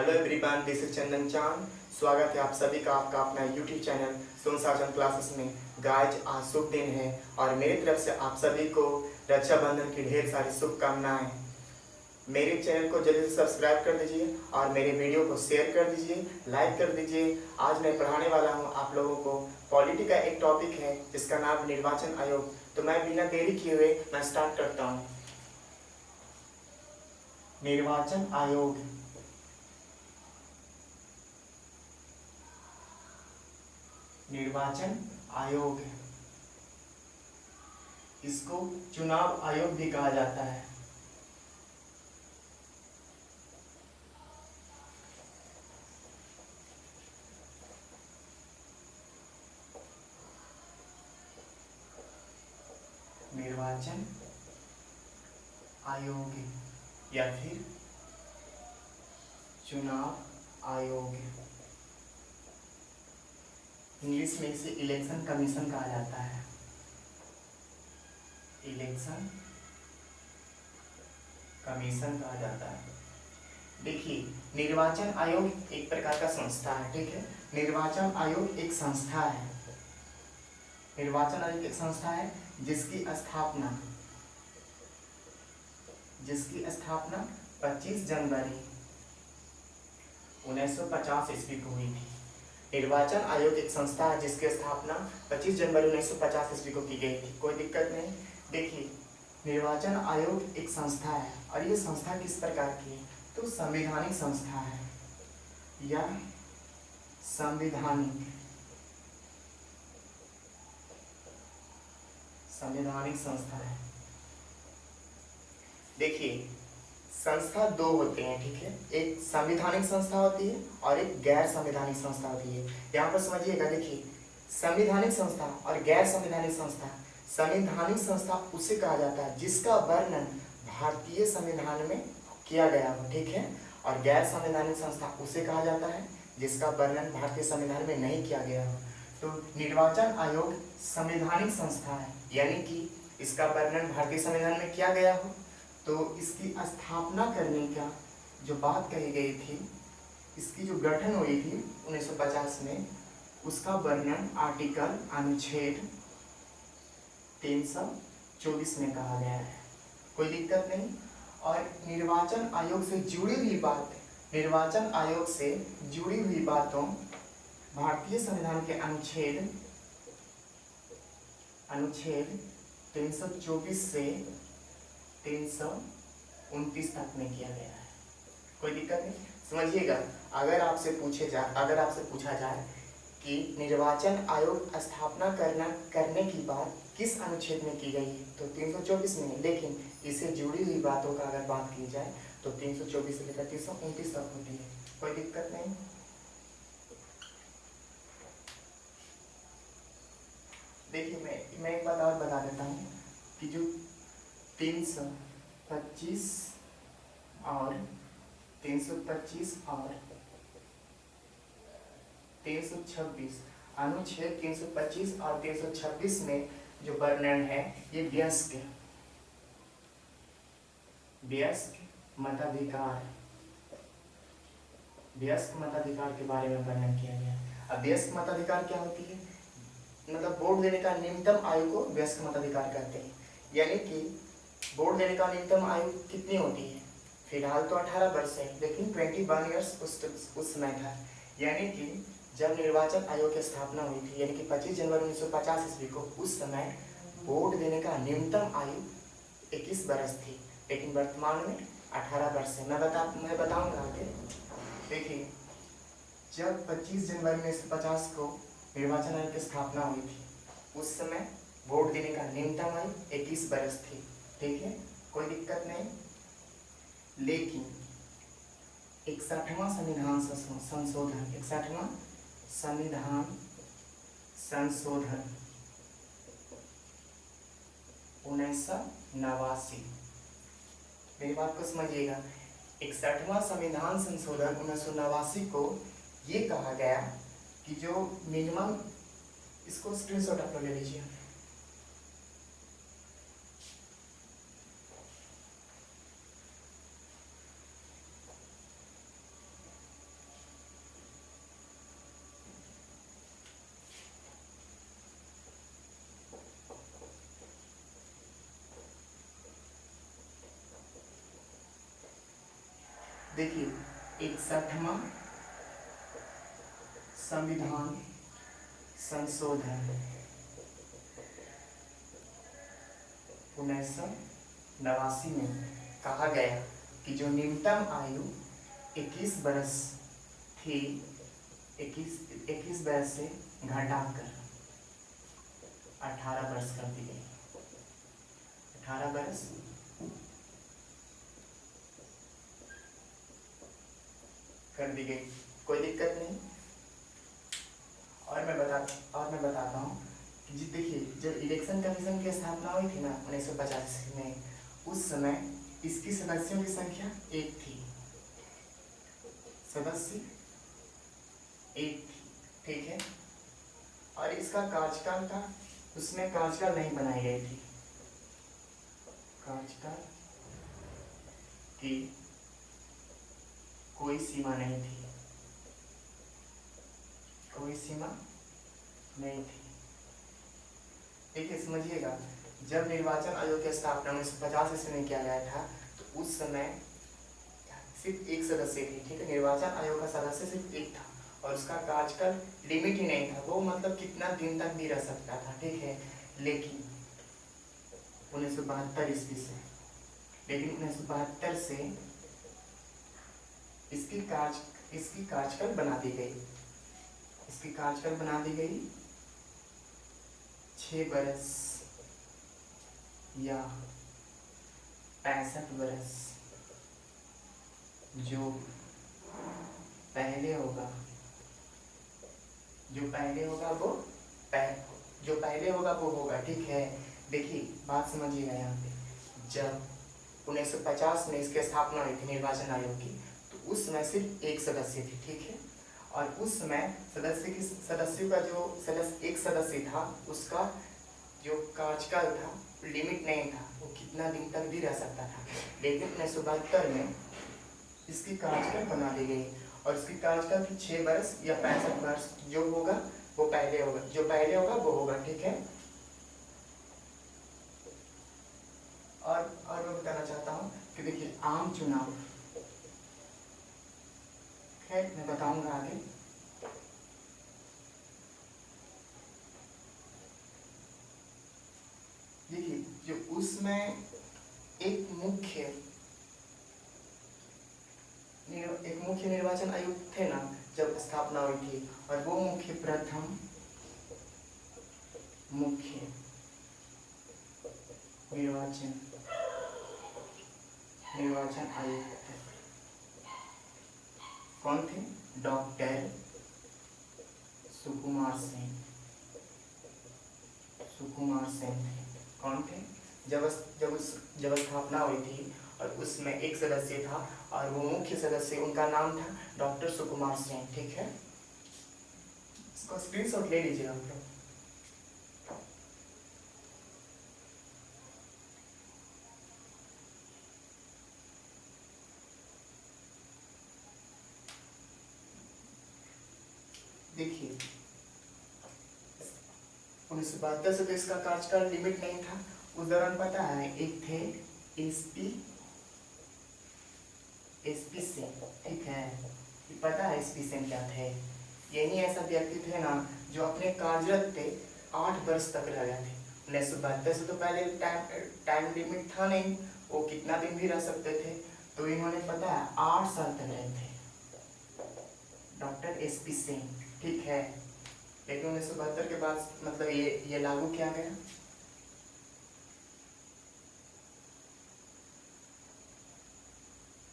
Hello everyone, this is चंदन चांद। स्वागत है आप सभी का आपका अपना यूट्यूब चैनल सोन साजन क्लासेस में। गाइज, आज शुभ दिन है और मेरी तरफ से आप सभी को रक्षाबंधन की ढेर सारी शुभकामनाएं। मेरे चैनल को जल्दी से सब्सक्राइब कर दीजिए और मेरे वीडियो को शेयर कर दीजिए, लाइक कर दीजिए। आज मैं पढ़ाने वाला हूं आप लोगों को पॉलिटी का एक टॉपिक है जिसका नाम निर्वाचन आयोग। तो मैं बिना देरी किए हुए मैं स्टार्ट करता हूँ। निर्वाचन आयोग निर्वाचन आयोग, इसको चुनाव आयोग भी कहा जाता है। निर्वाचन आयोग या फिर चुनाव आयोग, इंग्लिश में इसे इलेक्शन कमीशन कहा जाता है। इलेक्शन कमीशन कहा जाता है। देखिए, निर्वाचन आयोग एक प्रकार का संस्था है, ठीक है। निर्वाचन आयोग एक संस्था है। निर्वाचन आयोग एक संस्था है जिसकी स्थापना 25 जनवरी 1950 ईस्वी को हुई थी। निर्वाचन आयोग एक संस्था है जिसकी स्थापना 25 जनवरी 1950 ईस्वी को की गई थी। कोई दिक्कत नहीं। देखिए, निर्वाचन आयोग एक संस्था है और ये संस्था किस प्रकार की है, तो संवैधानिक संस्था है या संवैधानिक संस्था है। देखिए, संस्था दो होते हैं, ठीक है। एक संवैधानिक संस्था होती है और एक गैर संवैधानिक संस्था होती है। यहाँ पर समझिएगा। देखिए, संवैधानिक संस्था और गैर संवैधानिक संस्था। संवैधानिक संस्था उसे कहा जाता है जिसका वर्णन भारतीय संविधान में किया गया हो, ठीक है। और गैर संवैधानिक संस्था उसे कहा जाता है जिसका वर्णन भारतीय संविधान में नहीं किया गया हो। तो निर्वाचन आयोग संवैधानिक संस्था है, यानी कि इसका वर्णन भारतीय संविधान में किया गया हो। तो इसकी स्थापना करने का जो बात कही गई थी, इसकी जो गठन हुई थी 1950 में, उसका वर्णन आर्टिकल अनुच्छेद 324 में कहा गया है। कोई दिक्कत नहीं। और निर्वाचन आयोग से जुड़ी हुई बातों भारतीय संविधान के अनुच्छेद 324 से 329 तक में किया गया है। कोई दिक्कत नहीं। समझिएगा, अगर आपसे पूछा जाए कि निर्वाचन आयोग स्थापना करने की बात किस अनुच्छेद में की गई है, तो 324 में। लेकिन इससे जुड़ी हुई बातों का अगर बात की जाए तो 324 से लेकर 329 तक होती है। कोई दिक्कत नहीं। देखिए, मैं एक बात और बता देता हूँ कि जो 325 और 326 और 326 अनुच्छेद 325 और 326 में जो वर्णन है, ये वयस्क मताधिकार के बारे में वर्णन किया गया है। अब वयस्क मताधिकार क्या होती है, मतलब वोट देने का न्यूनतम आयु को वयस्क मताधिकार कहते हैं। यानी कि वोट देने का न्यूनतम आयु कितनी होती है, फिलहाल तो 18 वर्ष है, लेकिन 21 ईयर्स उस समय था। यानी कि जब निर्वाचन आयोग की स्थापना हुई थी, यानी कि 25 जनवरी 1950 ईस्वी को, उस समय वोट देने का न्यूनतम आयु 21 वर्ष थी, लेकिन वर्तमान में 18 वर्ष है। मैं बताऊंगा आगे। देखिए, जब 25 जनवरी 1950 को निर्वाचन आयोग की स्थापना हुई थी, उस समय वोट देने का न्यूनतम आयु 21 वर्ष थी, ठीक है। कोई दिक्कत नहीं। लेकिन 61वां संविधान संशोधन 1989, मेरी बात को समझिएगा। 61वां संविधान संशोधन 1989 को ये कहा गया कि जो मिनिमम, इसको स्क्रीनशॉट आप ले लीजिए। देखिए 61वां संविधान संशोधन 1989 में कहा गया कि जो न्यूनतम आयु 21 वर्ष थी, 21 वर्ष से घटाकर 18 वर्ष कर दी गई। 18 वर्ष कर दी गई, कोई दिक्कत नहीं। और मैं बताता हूँ कि जी देखिए, जब इलेक्शन कमीशन की स्थापना हुई थी ना 1985 में, उस समय इसकी सदस्यों की संख्या 1 थी, सदस्य 1 थी, ठीक है। और इसका कार्यकाल था, उसमें कार्यकाल नहीं बनाई गई थी, कार्यकाल की कोई सीमा नहीं थी, कोई सीमा नहीं थी, ठीक है। समझिएगा, जब निर्वाचन आयोग की स्थापना 1950 ईस्वी में किया गया था, तो उस समय सिर्फ एक सदस्य थी, ठीक है। निर्वाचन आयोग का सदस्य सिर्फ एक था और उसका कार्यकाल लिमिट ही नहीं था, वो मतलब कितना दिन तक भी रह सकता था, ठीक है। लेकिन 1972 ईस्वी से, लेकिन 1972 से इसकी कार्यकाल बना दी गई, इसकी कार्यकाल बना दी गई 6 वर्ष या 65 वर्ष, जो पहले होगा वो होगा, ठीक है। देखिए बात समझिएगा यहाँ पे, जब 1950 में इसकी स्थापना हुई थी निर्वाचन आयोग की, तो उस समय सिर्फ एक सदस्य थी, ठीक है। और उस समय सदस्यों का जो एक सदस्य था, उसका जो कार्यकाल था लिमिट नहीं था, वो कितना दिन तक भी रह सकता था। लेकिन 1972 में इसकी कार्यकाल बना दी गई और इसकी कार्यकाल 6 वर्ष या 65 वर्ष, जो होगा वो पहले होगा, जो पहले होगा वो होगा, ठीक है। और मैं बताना चाहता हूँ कि देखिए आम चुनाव, खैर मैं बताऊंगा आगे। देखिए जो उसमें एक मुख्य निर्वाचन आयुक्त थे ना, जब स्थापना हुई थी, और वो प्रथम मुख्य निर्वाचन आयुक्त थे। कौन थे? डॉक्टर सुकुमार सेन थे। कौन थे? जब स्थापना हुई थी और उसमें एक सदस्य था और वो मुख्य सदस्य, उनका नाम था डॉक्टर सुकुमार सेन, ठीक है। इसको स्क्रीनशॉट ले लीजिए आप लोग। देखिए 1972 से तो इसका कार्यकाल लिमिट नहीं था। उस दौरान पता है एक थे एसपी सेन, ठीक है। पता है एसपी सेन क्या थे? यही ऐसा व्यक्ति थे ना जो अपने कार्यरत पे 8 वर्ष तक रह गए थे। 1972 से तो पहले टाइम लिमिट था नहीं, वो कितना दिन भी रह सकते थे, तो इन्होंने पता है 8 साल तक रहे थे, डॉक्टर एसपी सेन, ठीक है। लेकिन 1972 के बाद मतलब ये लागू किया गया